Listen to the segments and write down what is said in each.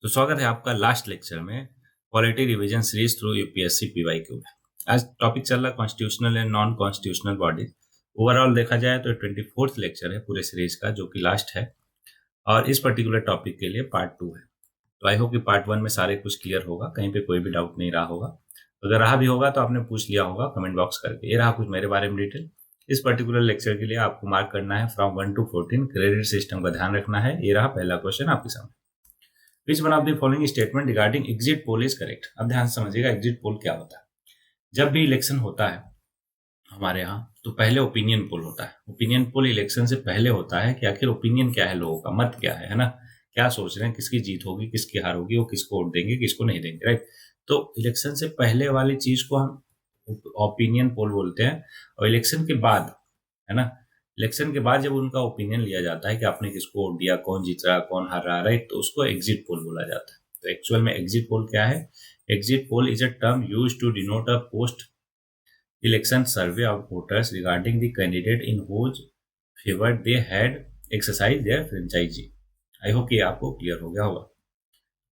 तो स्वागत है आपका लास्ट लेक्चर में polity revision series through UPSC PYQ में। आज टॉपिक चल रहा है constitutional and non constitutional bodies. Overall देखा जाए तो 24th लेक्चर है पूरे सीरीज का, जो कि लास्ट है और इस पर्टिकुलर टॉपिक के लिए पार्ट 2 है। तो आई होप कि पार्ट 1 में सारे कुछ क्लियर होगा, कहीं पे कोई भी डाउट नहीं रहा होगा। अगर रहा भी होगा तो आपने पूछ लिया होगा कमेंट बॉक्स करके। ये रहा कुछ मेरे बारे में डिटेल। इस पर्टिकुलर लेक्चर के लिए आपको मार्क करना है फ्रॉम 1 to 14, क्रेडिट सिस्टम का ध्यान रखना है। ये रहा पहला क्वेश्चन आपके सामने। Which one of the following statement regarding exit poll is correct? अब ध्यान से समझिएगा एग्जिट पोल क्या होता है। जब भी इलेक्शन होता है हमारे यहाँ तो पहले ओपिनियन पोल होता है। ओपिनियन पोल इलेक्शन से पहले होता है कि आखिर ओपिनियन क्या है, लोगों का मत क्या है ना, क्या सोच रहे हैं, किसकी जीत होगी, किसकी हार होगी, वो किसको वोट देंगे, किसको नहीं देंगे, राइट। तो इलेक्शन से पहले वाली चीज को हम ओपिनियन पोल बोलते हैं। और इलेक्शन के बाद, है ना, इलेक्शन के बाद जब उनका ओपिनियन लिया जाता है कि आपने किसको वोट दिया, कौन जीत रहा, कौन हार रहा, राइट, तो उसको एग्जिट पोल बोला जाता है। तो एक्चुअल में एग्जिट पोल क्या है? Exit poll is a term used to denote a post election survey of voters regarding the candidate in whose favour they had exercise their franchise. I hope कि आपको clear हो गया होगा।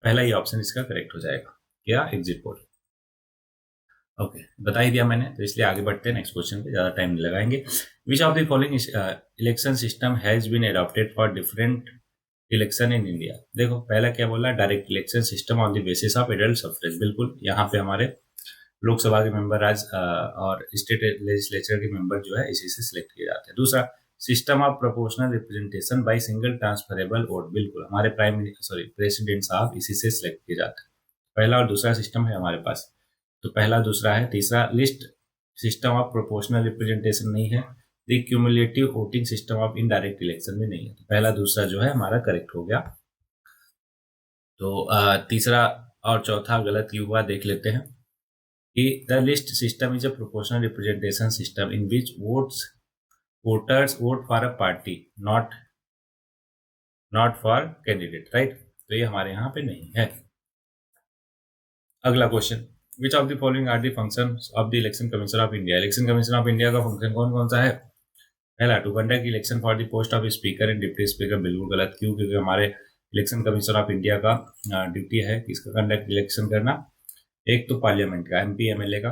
पहला ये ऑप्शन इसका करेक्ट हो जाएगा, क्या एग्जिट पोल। ओके, बता ही दिया मैंने, तो इसलिए आगे बढ़ते हैं नेक्स्ट क्वेश्चन पे, ज्यादा टाइम नहीं लगाएंगे। Which of the following election system has been adopted for different election in India. देखो पहला क्या बोला, direct election system on the basis of adult suffrage. बिल्कुल, यहाँ पे हमारे लोकसभा के मेंबर आज और स्टेट लेजिस्लेचर के मेंबर जो है इसी से सिलेक्ट किए जाते हैं। दूसरा, system of proportional representation by single transferable vote. बिल्कुल, हमारे प्रेसिडेंट साहब इसी से सिलेक्ट किए जाते हैं। पहला और दूसरा सिस्टम है हमारे पास, तो पहला दूसरा है। तीसरा, list system of proportional representation नहीं है। The cumulative voting system of indirect election भी नहीं है। तो पहला दूसरा जो है हमारा करेक्ट हो गया। तो तीसरा और चौथा गलत क्यों हुआ देख लेते हैं कि the list system is a proportional representation system in which voters vote for a party not for candidate, right. तो ये हमारे यहाँ पे नहीं है। अगला question, which of the following are the functions of the election commission of India. Election commission of India का function कौन कौन सा है? पहला, to conduct election for the post of speaker and deputy speaker. बिल्कुल गलत, क्यों? क्योंकि हमारे इलेक्शन कमीशन ऑफ इंडिया का ड्यूटी है किसका कंडक्ट इलेक्शन करना। एक तो पार्लियामेंट का, एमपी एमएलए का,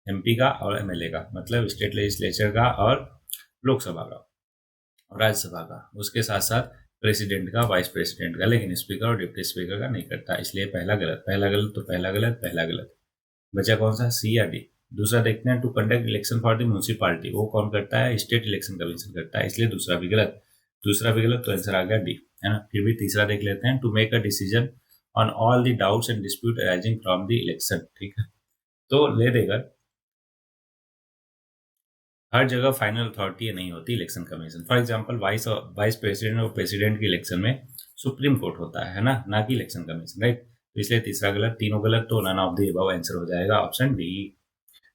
एमपी का और एमएलए का, मतलब स्टेट लेजिस्लेचर का और लोकसभा का और राज्यसभा का, उसके साथ साथ प्रेसिडेंट का, वाइस प्रेसिडेंट का, लेकिन स्पीकर और डिप्टी स्पीकर का नहीं करता। इसलिए पहला गलत, पहला गलत, तो पहला गलत, पहला गलत। बचा कौन सा, सी या डी? दूसरा देखते हैं, to conduct election for the municipality, वो कौन करता है? स्टेट इलेक्शन कमीशन करता है, इसलिए दूसरा भी गलत, दूसरा भी गलत, तो आंसर आ गया डी, है ना। फिर भी तीसरा देख लेते हैं, to make a decision on all the doubts and dispute arising from the election. ठीक है, तो ले देगा, हर जगह फाइनल अथॉरिटी नहीं होती election commission. For example vice president और प्रेसिडेंट के इलेक्शन में सुप्रीम कोर्ट होता है ना कि इलेक्शन कमीशन, राइट। तो इसलिए तीसरा गलत, तीनों गलत, तो none of the above answer हो जाएगा ऑप्शन डी।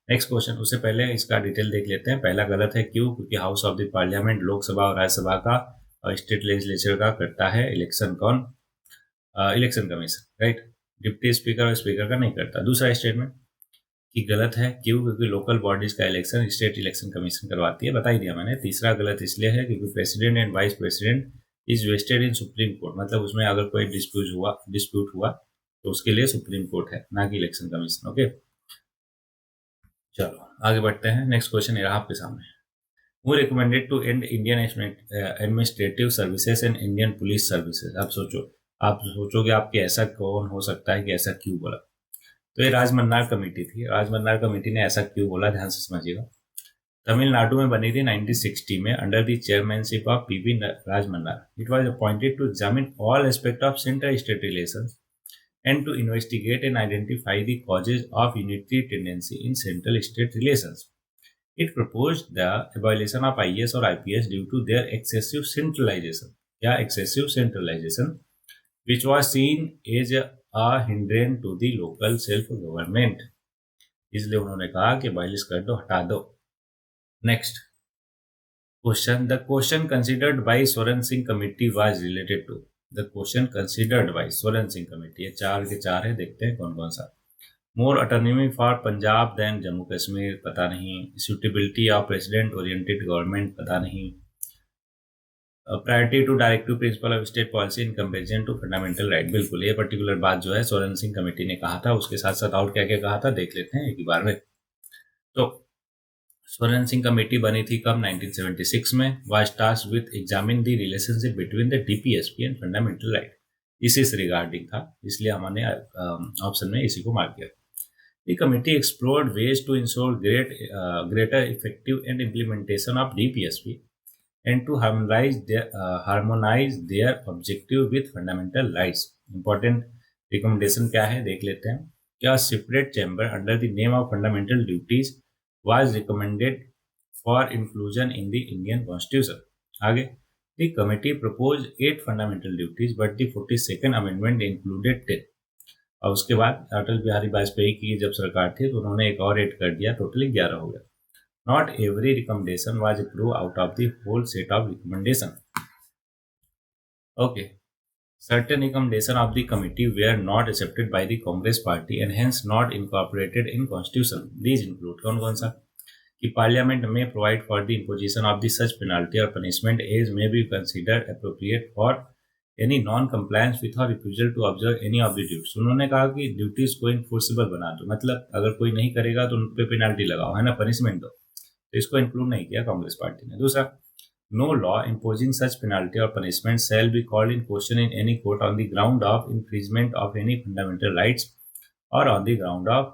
नेक्स्ट क्वेश्चन, उससे पहले इसका डिटेल देख लेते हैं। पहला गलत है, क्यों? क्योंकि house of the parliament, Lok Sabha और राज्यसभा का और स्टेट लेजिस्लेचर का करता है इलेक्शन कौन? Election commission, right. Deputy speaker और स्पीकर का नहीं करता। दूसरा स्टेटमेंट कि गलत है, क्यों? क्योंकि लोकल बॉडीज का इलेक्शन स्टेट इलेक्शन कमीशन करवाती है, बता ही दिया मैंने। तीसरा गलत इसलिए है क्योंकि president and vice president is vested in supreme court, मतलब उसमें अगर कोई डिस्प्यूट हुआ तो उसके लिए सुप्रीम कोर्ट है, ना कि इलेक्शन कमीशन। ओके, चलो आगे बढ़ते हैं। नेक्स्ट क्वेश्चन रहा आपके सामने, who recommended to and Indian administrative services and Indian police services. आप सोचोगे आपके ऐसा कौन हो सकता है कि ऐसा क्यों बोला। तो ये राजमन्नार कमेटी थी। राजमन्नार कमेटी ने ऐसा क्यों बोला, ध्यान से समझिएगा। तमिलनाडु में बनी थी 1960 में under the chairmanship of PV Rajamannar. It was appointed to examine all aspect of central state relations and to investigate and identify the causes of unitary tendency in central state relations. It proposed the abolition of IAS or IPS due to their excessive centralization, which was seen as a hindrance to the local self-government. इसलिए उन्होंने कहा कि abolish कर दो, हटा दो। Next question, the question considered by Soren Singh committee was related to। The question considered bye Soren Singh committee, ये 4 के 4 है, देखते हैं कौन कौन सा। More autonomy for Punjab than Jammu Kashmir, पता नहीं। Suitability of president oriented government, पता नहीं। Priority to directive principle of state policy in comparison to fundamental right. बिल्कुल, ये पर्टिकुलर बात जो है सोरेन सिंह कमेटी ने कहा था, उसके साथ साथ और क्या क्या कहा था देख लेते हैं एक ही बार में। तो सोरेन सिंह कमेटी बनी थी कब? 1976 में। Was tasked with examine the relationship between the DPSP and fundamental right. इसी से रिगार्डिंग था, इसलिए हमने ऑप्शन में इसी को मार्क किया। The committee explored ways to ensure greater effective and implementation of DPSP and to harmonize their objective with fundamental rights. Important recommendation क्या है देख लेते हैं। क्या separate chamber under the name of fundamental duties was recommended for inclusion in the Indian Constitution. आगे, the committee proposed 8 fundamental duties, but the 42nd amendment included 10. और उसके बाद अटल बिहारी वाजपेयी की जब सरकार थी तो उन्होंने एक और ऐड कर दिया, टोटली 11 हो गया। Not every recommendation was approve out of the whole set of recommendation. Okay, certain recommendation of the committee were not accepted by the Congress party and hence not incorporated in constitution. These include कौन कौन सा? कि parliament में provide for the imposition of the such penalty or punishment as may be considered appropriate for any non compliance with or refusal to observe any of the duties. उन्होंने कहा कि duties को enforceable बना दो, मतलब अगर कोई नहीं करेगा तो उन पे पेनाल्टी लगाओ, है ना, पनिशमेंट दो। तो इसको इंक्लूड नहीं किया कांग्रेस पार्टी ने। दूसरा, no law imposing such penalty or punishment shall be called in question in any court on the ground of infringement of any fundamental rights or on the ground of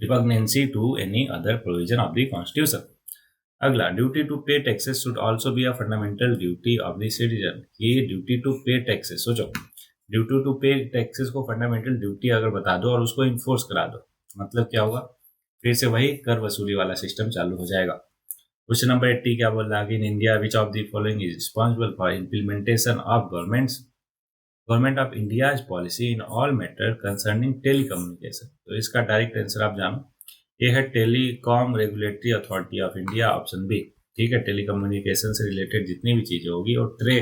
repugnancy to any other provision of the constitution. अगला, duty to pay taxes should also be a fundamental duty of the citizen. ये duty to pay taxes, सोचो, duty to pay taxes को fundamental duty अगर बता दो और उसको enforce करा दो, मतलब क्या होगा? फिर से वही कर वसूली वाला सिस्टम चालू हो जाएगा। क्वेश्चन नंबर 80 क्या बोल रहा है? In India which of the following is responsible for implementation of government of India policy in all matter concerning telecommunication. तो इसका डायरेक्ट आंसर आप जानो, ये है telecom regulatory authority of India, option B. ठीक है, टेलीकम्युनिकेशन से रिलेटेड जितनी भी चीजें होगी और ट्रे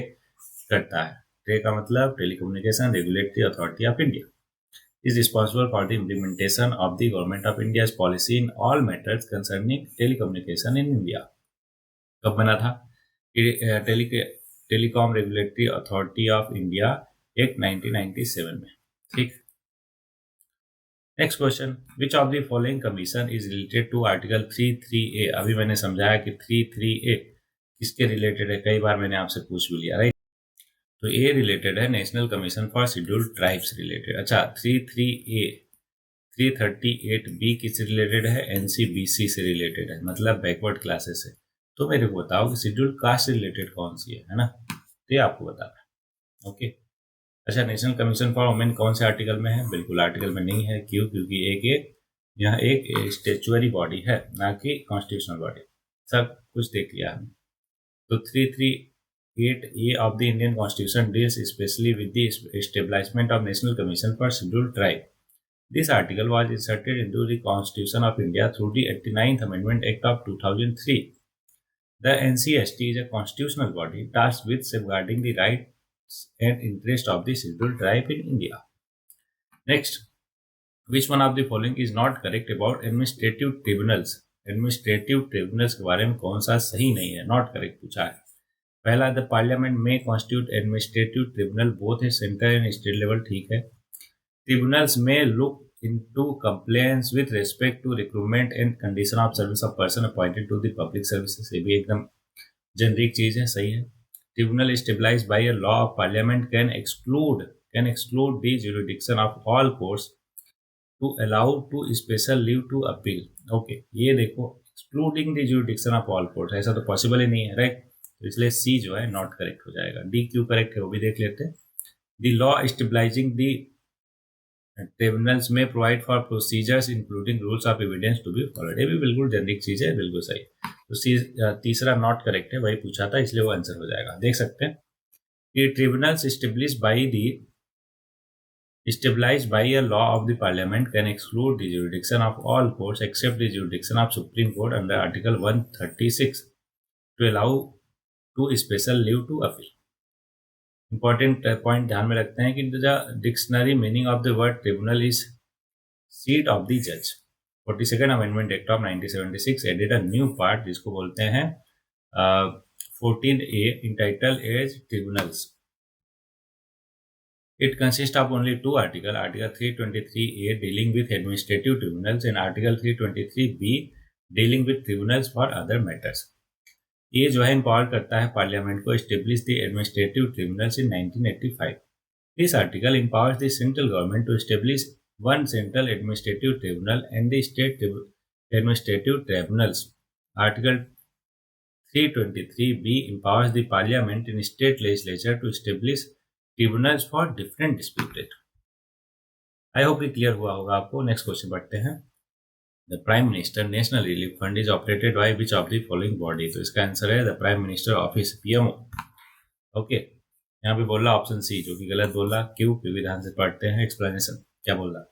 करता है। ट्रे का मतलब telecommunication regulatory authority of India is responsible for the implementation of the government of India's policy in all matters concerning telecommunication in India. कब बना था? Telecom regulatory authority of India act 1997 में। ठीक, next question, which of the following commission is related to article 33A। अभी मैंने समझाया कि 33A किसके रिलेटेड है, कई बार मैंने आपसे पूछ भी लिया, राइट। तो ए रिलेटेड है national commission for scheduled tribes related. अच्छा, 33A 338B किससे रिलेटेड है? NCBC से रिलेटेड है, मतलब बैकवर्ड क्लासेस है। तो मेरे को बताओ कि शेड्यूल्ड कास्ट से रिलेटेड कौन सी है ना, तो ये आपको बताना है। ओके, अच्छा, नेशनल कमीशन फॉर वुमेन कौन से आर्टिकल में है? बिल्कुल आर्टिकल में नहीं है। क्यों? क्योंकि यहाँ एक स्टेचुअरी बॉडी है, ना कि कॉन्स्टिट्यूशनल बॉडी। सब कुछ देख लिया हमने। तो 338A of the Indian Constitution deals especially with the establishment of National Commission for Scheduled Tribe. This article was inserted into the Constitution of India through the 89th Amendment Act of 2003. The NCST is a constitutional body tasked with safeguarding the rights and interests of the scheduled tribe in India. Next, which one of the following is not correct about administrative tribunals? Administrative tribunals के बारे में कौन सा सही नहीं है, not correct पूछा है। पहला, द पार्लियामेंट में कॉन्स्टिट्यूट एडमिनिस्ट्रेटिव ट्रिब्यूनल बोथ है सेंट्रल एंड स्टेट लेवल। ठीक है, ट्रिब्यूनल्स में look into complaints with respect to recruitment and condition of service of person appointed to the public services. ये भी एकदम जेनरिक चीज है, सही है। Tribunal established by a law of parliament can exclude the jurisdiction of all courts to allow to special leave to appeal. Okay, ये देखो, excluding the jurisdiction of all court, ऐसा तो पॉसिबल ही नहीं है, राइट। इसलिए सी जो है नॉट करेक्ट हो जाएगा। डी क्यों करेक्ट है वो भी देख लेते हैं। The law stabilising the tribunals may provide for procedures including rules of evidence to be followed. ये भी बिल्कुल जेनरिक चीज है, बिल्कुल सही। तो सी तीसरा नॉट करेक्ट है, वही पूछा था इसलिए वो आंसर हो जाएगा। देख सकते हैं कि tribunals established by a law of the parliament can exclude the jurisdiction of all courts except the jurisdiction of Supreme Court under Article 136 to allow to special leave to appeal. Important point ध्यान में रखते हैं कि the dictionary meaning of the word tribunal is seat of the judge. 42nd amendment act of 1976 added a new part जिसको बोलते हैं 14A entitle as tribunals. It consists of only two articles, Article 323A dealing with administrative tribunals and Article 323B dealing with tribunals for other matters. ये जो है empower करता है parliament को establish the administrative tribunals in 1985. This article empowers the central government to establish one central administrative tribunal and the state administrative tribunals. Article 323B empowers the parliament and state legislature to establish tribunals for different disputed. I hope ये clear हुआ होगा आपको. Next question पढ़ते हैं. The prime minister national relief fund is operated by which of the following body. तो इसका answer है the prime minister office, PMO. Okay, यहाँ पे बोल रहा ऑप्शन सी, जो कि गलत बोल रहा. क्यों? क्योंकि ध्यान से पढ़ते हैं. एक्सप्लेनेशन क्या बोल रहा.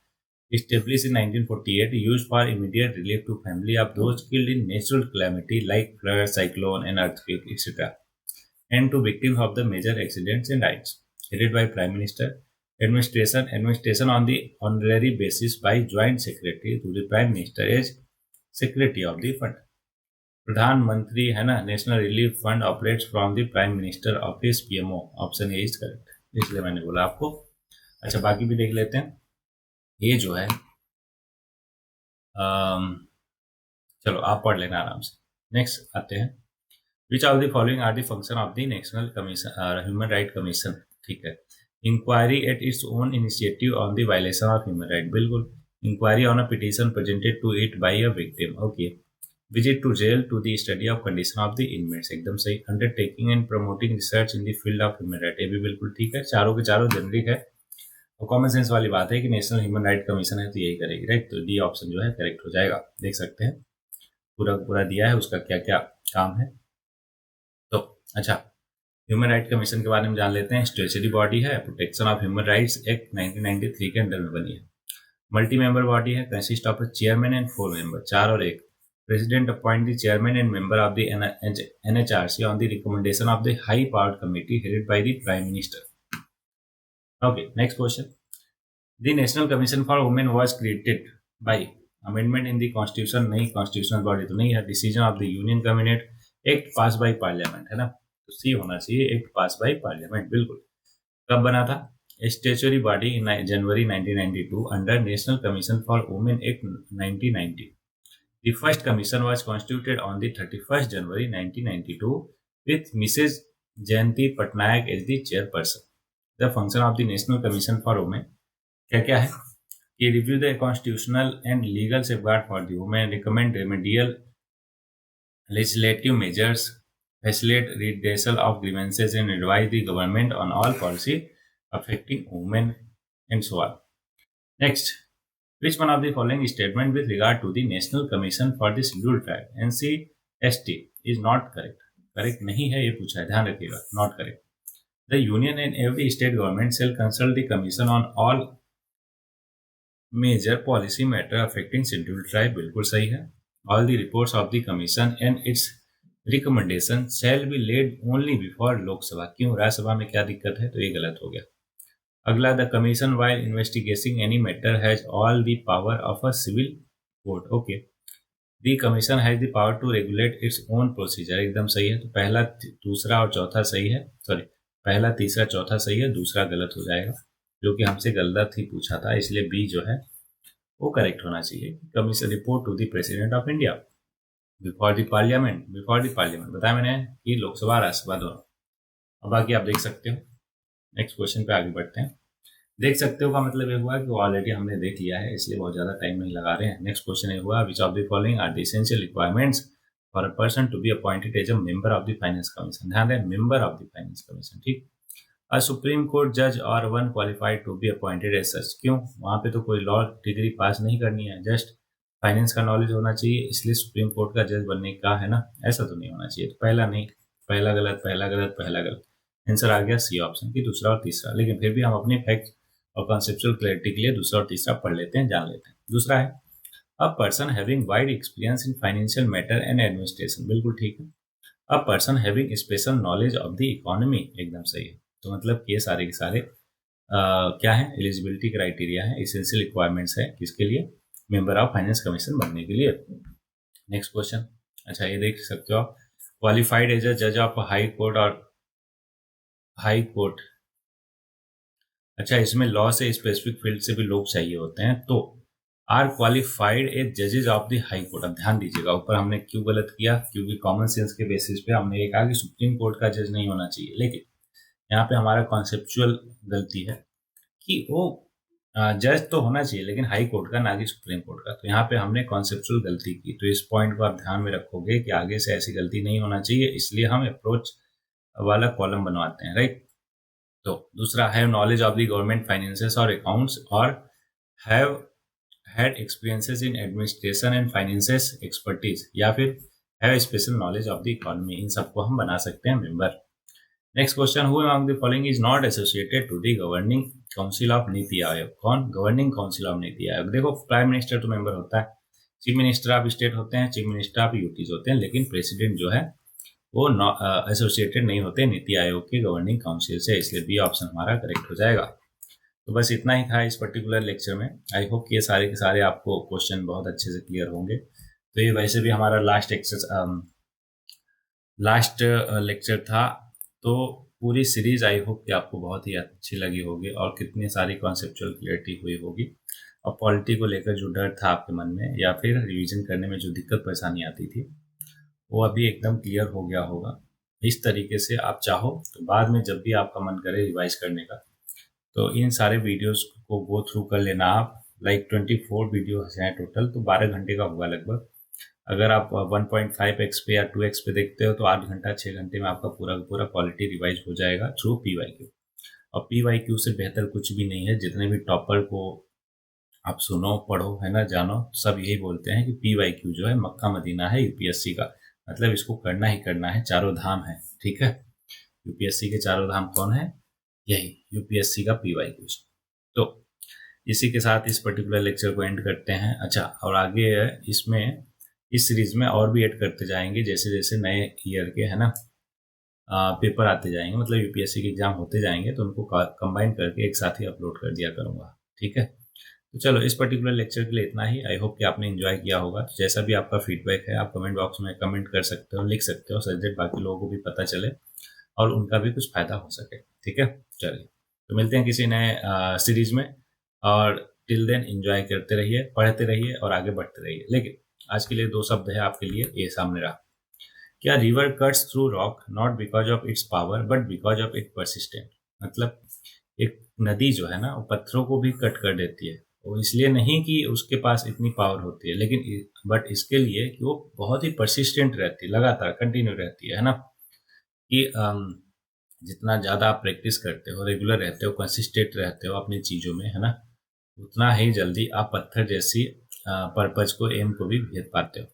Established in 1948, used for immediate relief to family of those killed in natural calamity like flood, cyclone, and earthquake, etc., and to victims of the major accidents and riots. Headed by Prime Minister. Administration on the honorary basis by Joint Secretary to the Prime Minister as Secretary of the Fund. प्रधानमंत्री है ना, national relief fund operates from the prime minister office, PMO. Option A is correct, इसलिए मैंने बोला आपको. अच्छा, बाकी भी देख लेते हैं. ये जो है चलो आप पढ़ लेना आराम से. नेक्स्ट आते हैं. Which of the following are the function of the national commission human right commission. ठीक है. Inquiry at its own initiative on the violation of human right. बिल्कुल. Inquiry on a petition presented to it by a victim. Okay. Visit to jail to the study of condition of the inmates. एकदम सही. Undertaking and promoting research in the field of human right. ये भी बिल्कुल ठीक है. चारों के चारों जेनरिक है और कॉमन सेंस वाली बात है कि नेशनल ह्यूमन राइट कमीशन है तो यही करेगी, राइट. तो डी ऑप्शन जो है करेक्ट हो जाएगा. देख सकते हैं पूरा पूरा दिया है उसका क्या क्या काम है. तो अच्छा, ह्यूमन राइट कमीशन के बारे में जान लेते हैं. स्टेचुरी बॉडी है, protection of human rights act 1993 के अंडर में बनी है. मल्टी मेंबर बॉडी है, consist of chairman and 4 member, 4 और 1. President appoint the chairman and member of the NHRC on the recommendation of the high powered committee headed by the prime minister. Okay, next question. The national commission for women was created by amendment in the constitution. नहीं, constitutional body तो नहीं है. Decision of the union cabinet, act pass by parliament, है ना. तो सी होना चाहिए, act pass by parliament. बिल्कुल. कब बना था? Statutory body in January 1992 under national commission for women act 1990. The first commission was constituted on the 31st January 1992 with Mrs Jayanti Patnaik as the chairperson. The function of the national commission for women क्या क्या है कि review the constitutional and legal safeguard for the women, recommend remedial legislative measures, facilitate redressal of grievances and advise the government on all policy affecting women and so on. Next, which one of the following statement with regard to the National Commission for the Scheduled Tribe NCST is not correct? Correct नहीं है ये पूछा है, ध्यान रखिएगा. Not correct. The union and every state government shall consult the commission on all major policy matter affecting scheduled tribe. बिल्कुल सही है. All the reports of the commission and its recommendation shall be laid only before Lok Sabha. क्यों? राज्यसभा में क्या दिक्कत है? तो ये गलत हो गया. अगला, the commission while investigating any matter has all the power of a civil court. Okay. The commission has the power to regulate its own procedure. एकदम सही है. तो पहला, दूसरा और चौथा सही है. सॉरी, पहला, तीसरा, चौथा सही है, दूसरा गलत हो जाएगा, जो कि हमसे गलत ही पूछा था, इसलिए बी जो है वो करेक्ट होना चाहिए. Commission report to the president of India before the parliament. Before the parliament बताया मैंने कि लोकसभा राज्यसभा दोनों. अब बाकी आप देख सकते हो. नेक्स्ट क्वेश्चन पे आगे बढ़ते हैं. देख सकते हो का मतलब ये हुआ कि ऑलरेडी हमने देख लिया है, इसलिए बहुत ज्यादा टाइम नहीं लगा रहे हैं. नेक्स्ट क्वेश्चन ये हुआ, which of the following are the essential requirements for a person to be appointed as a member of the finance commission. ध्यान दें, member of the finance commission. ठीक. A Supreme Court judge or one qualified to be appointed as such. क्यों? वहाँ पे तो कोई law degree पास नहीं करनी है, जस्ट फाइनेंस का नॉलेज होना चाहिए, इसलिए सुप्रीम कोर्ट का जज बनने का है ना, ऐसा तो नहीं होना चाहिए. तो पहला नहीं, पहला गलत, पहला गलत, पहला गलत. आंसर आ गया सी ऑप्शन की दूसरा और तीसरा. लेकिन फिर भी हम अपने फैक्ट और कॉन्सेप्चुअल क्लैरिटी के लिए दूसरा और तीसरा पढ़ लेते हैं, जान लेते हैं. दूसरा है, a person having wide experience in financial matter and administration. बिल्कुल ठीक है. A person having special knowledge of the economy. एकदम सही है. तो मतलब ये सारे के सारे क्या है, एलिजिबिलिटी क्राइटेरिया है, एसेंशियल रिक्वायरमेंट्स है किसके लिए, मेंबर ऑफ फाइनेंस कमीशन बनने के लिए। नेक्स्ट क्वेश्चन, अच्छा ये देख सकते हो आप, क्वालिफाइड एज अ जज ऑफ हाई कोर्ट और हाई कोर्ट। अच्छा इसमें लॉ से स्पेसिफिक फील्ड से भी लोग चाहिए होते हैं, तो आर क्वालिफाइड एज जजेज ऑफ द हाई कोर्ट। अब ध्यान दीजिएगा, ऊपर हमने क्यों गलत किया, क्योंकि कॉमन सेंस के बेसिस पे हमने ये कहा कि सुप्रीम कोर्ट का जज नहीं होना चाहिए, लेकिन यहाँ पे हमारा कॉन्सेप्चुअल गलती है कि वो जज तो होना चाहिए लेकिन हाई कोर्ट का, ना कि सुप्रीम कोर्ट का। तो यहाँ पे हमने कॉन्सेप्चुअल गलती की, तो इस पॉइंट को आप ध्यान में रखोगे कि आगे से ऐसी गलती नहीं होना चाहिए, इसलिए हम अप्रोच वाला कॉलम बनवाते हैं, राइट। तो दूसरा, have knowledge of the government finances और अकाउंट्स, और have had experiences in administration and finances expertise, या फिर have special knowledge of the economy. इन सबको हम बना सकते हैं member. Next question, who among the following is not associated to the governing council of NITI Aayog. कौन गवर्निंग काउंसिल ऑफ नीति आयोग? देखो प्राइम मिनिस्टर तो मेंबर होता है, चीफ मिनिस्टर ऑफ स्टेट होते हैं, चीफ मिनिस्टर ऑफ यूटीज होते हैं, लेकिन प्रेसिडेंट जो है वो एसोसिएटेड नहीं होते नीति आयोग के गवर्निंग काउंसिल से, इसलिए बी ऑप्शन हमारा करेक्ट हो जाएगा। तो बस इतना ही था इस पर्टिकुलर लेक्चर में। आई होप कि ये सारे के सारे आपको क्वेश्चन बहुत अच्छे से क्लियर होंगे। तो ये वैसे भी हमारा लास्ट लेक्चर था, तो पूरी सीरीज आई होप कि आपको बहुत ही अच्छी लगी होगी और कितनी सारी कॉन्सेप्चुअल क्लियरिटी हुई होगी, और पॉलिटी को लेकर जो डर था आपके मन में या फिर रिवीजन करने में जो दिक्कत परेशानी आती थी वो अभी एकदम क्लियर हो गया होगा। इस तरीके से आप चाहो तो बाद में जब भी आपका मन करे रिवाइज करने का, तो इन सारे वीडियोस को गो थ्रू कर लेना आप। लाइक 24 वीडियो हैं टोटल, तो 12 घंटे का होगा लगभग। अगर आप 1.5x पे या 2x पे देखते हो तो 8 घंटा 6 घंटे में आपका पूरा पूरा क्वालिटी रिवाइज हो जाएगा थ्रू PYQ। और PYQ से बेहतर कुछ भी नहीं है। जितने भी टॉपर को आप सुनो पढ़ो है ना जानो, सब यही बोलते हैं कि PYQ जो है मक्का मदीना है यूपीएससी का, मतलब इसको करना ही करना है, चारों धाम है, ठीक है। यूपीएससी के चारों धाम कौन है? यही यूपीएससी का PYQ। तो इसी के साथ इस पर्टिकुलर लेक्चर को एंड करते हैं। अच्छा, और आगे इसमें इस सीरीज में और भी ऐड करते जाएंगे, जैसे जैसे नए ईयर के है ना पेपर आते जाएंगे, मतलब यूपीएससी के एग्जाम होते जाएंगे, तो उनको कंबाइन करके एक साथ ही अपलोड कर दिया करूंगा, ठीक है। तो चलो इस पर्टिकुलर लेक्चर के लिए इतना ही। आई होप कि आपने एंजॉय किया होगा। जैसा भी आपका फीडबैक है आप कमेंट बॉक्स में कमेंट कर सकते हो, लिख सकते हो, सच दैट बाकी लोगों को भी पता चले और उनका भी कुछ फायदा हो सके, ठीक है। चलिए, तो मिलते हैं किसी नए सीरीज में, और टिल देन एंजॉय करते रहिए, पढ़ते रहिए और आगे बढ़ते रहिए। लेकिन आज के लिए 2 शब्द है आपके लिए, ये सामने रहा। क्या river cuts through rock not because of its power but because of it persistent. मतलब एक नदी जो है ना वो पत्थरों को भी कट कर देती है, वो इसलिए नहीं कि उसके पास इतनी पावर होती है, लेकिन बट इसके लिए कि वो बहुत ही परसिस्टेंट रहती है, लगातार कंटिन्यू रहती है ना। कि जितना ज़्यादा आप प्रैक्टिस करते हो, रेगुलर रहते हो, कंसिस्टेंट रहते हो अपनी चीज़ों में है ना, उतना ही जल्दी आप पत्थर जैसी पर्पज को, एम को भी भेद पाते हो,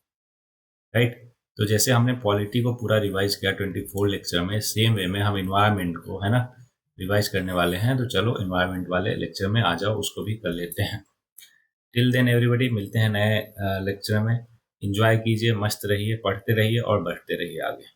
राइट। तो जैसे हमने पॉलिटी को पूरा रिवाइज किया 24 लेक्चर में, सेम वे में हम इन्वायरमेंट को है ना रिवाइज करने वाले हैं। तो चलो इन्वायरमेंट वाले लेक्चर में आ जाओ, उसको भी कर लेते हैं। टिल देन एवरीबॉडी, मिलते हैं नए लेक्चर में। एंजॉय कीजिए, मस्त रहिए, पढ़ते रहिए और बढ़ते रहिए आगे।